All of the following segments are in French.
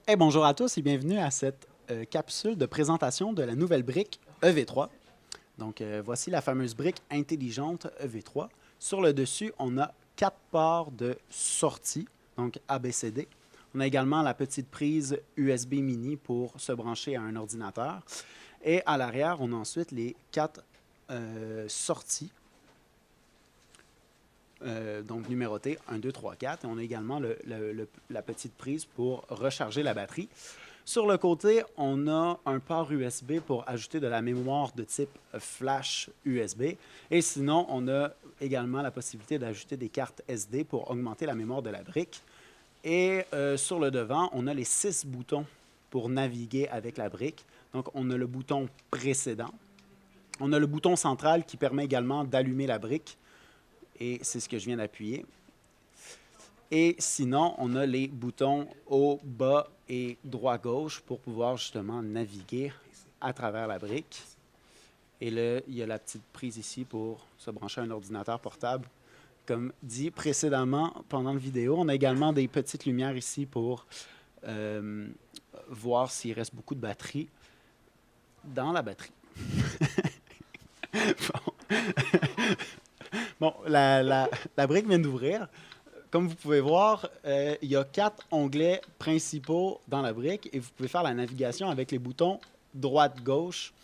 Hey, bonjour à tous et bienvenue à cette capsule de présentation de la nouvelle brique EV3. Donc, voici la fameuse brique intelligente EV3. Sur le dessus, on a 4 ports de sortie, donc ABCD. On a également la petite prise USB mini pour se brancher à un ordinateur. Et à l'arrière, on a ensuite les 4 sorties, donc numérotées 1, 2, 3, 4. Et on a également la petite prise pour recharger la batterie. Sur le côté, on a un port USB pour ajouter de la mémoire de type flash USB. Et sinon, on a également la possibilité d'ajouter des cartes SD pour augmenter la mémoire de la brique. Et sur le devant, on a les 6 boutons pour naviguer avec la brique. Donc, on a le bouton précédent. On a le bouton central qui permet également d'allumer la brique. Et c'est ce que je viens d'appuyer. Et sinon, on a les boutons haut, bas et droit-gauche pour pouvoir justement naviguer à travers la brique. Et là, il y a la petite prise ici pour se brancher à un ordinateur portable. Comme dit précédemment pendant la vidéo, on a également des petites lumières ici pour voir s'il reste beaucoup de batterie dans la batterie. Bon, la brique vient d'ouvrir. Comme vous pouvez voir, il y a 4 onglets principaux dans la brique et vous pouvez faire la navigation avec les boutons droite-gauche,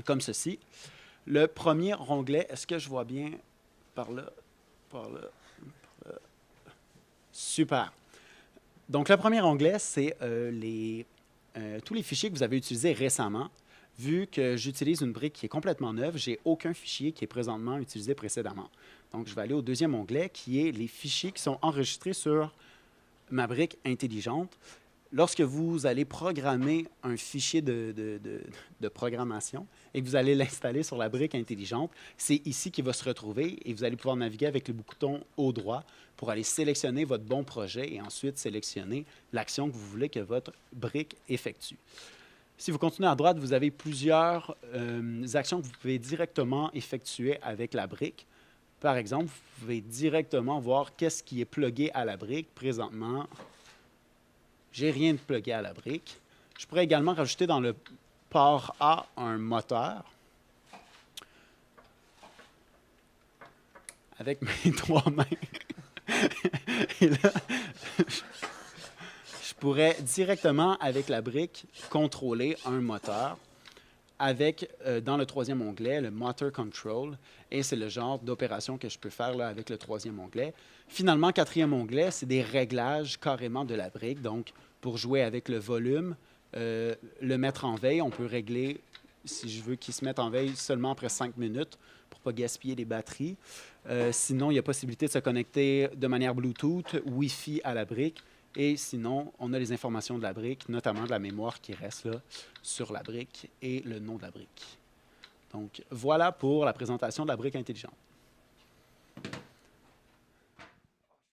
comme ceci. Le premier onglet, est-ce que je vois bien par là, par là, par là? Super. Donc, le premier onglet, c'est tous les fichiers que vous avez utilisés récemment. Vu que j'utilise une brique qui est complètement neuve, je n'ai aucun fichier qui est présentement utilisé précédemment. Donc, je vais aller au deuxième onglet, qui est les fichiers qui sont enregistrés sur ma brique intelligente. Lorsque vous allez programmer un fichier de programmation et que vous allez l'installer sur la brique intelligente, c'est ici qu'il va se retrouver et vous allez pouvoir naviguer avec le bouton haut droit pour aller sélectionner votre bon projet et ensuite sélectionner l'action que vous voulez que votre brique effectue. Si vous continuez à droite, vous avez plusieurs actions que vous pouvez directement effectuer avec la brique. Par exemple, vous pouvez directement voir qu'est-ce qui est plugué à la brique. Présentement, je n'ai rien de plugué à la brique. Je pourrais également rajouter dans le port A un moteur avec mes 3 mains. Et là, je pourrais directement, avec la brique, contrôler un moteur avec, dans le troisième onglet, le Motor Control. Et c'est le genre d'opération que je peux faire là, avec le troisième onglet. Finalement, quatrième onglet, c'est des réglages carrément de la brique. Donc, pour jouer avec le volume, le mettre en veille, on peut régler, si je veux qu'il se mette en veille seulement après 5 minutes pour ne pas gaspiller les batteries. Sinon, il y a possibilité de se connecter de manière Bluetooth, Wi-Fi à la brique. Et sinon, on a les informations de la brique, notamment de la mémoire qui reste là sur la brique et le nom de la brique. Donc, voilà pour la présentation de la brique intelligente.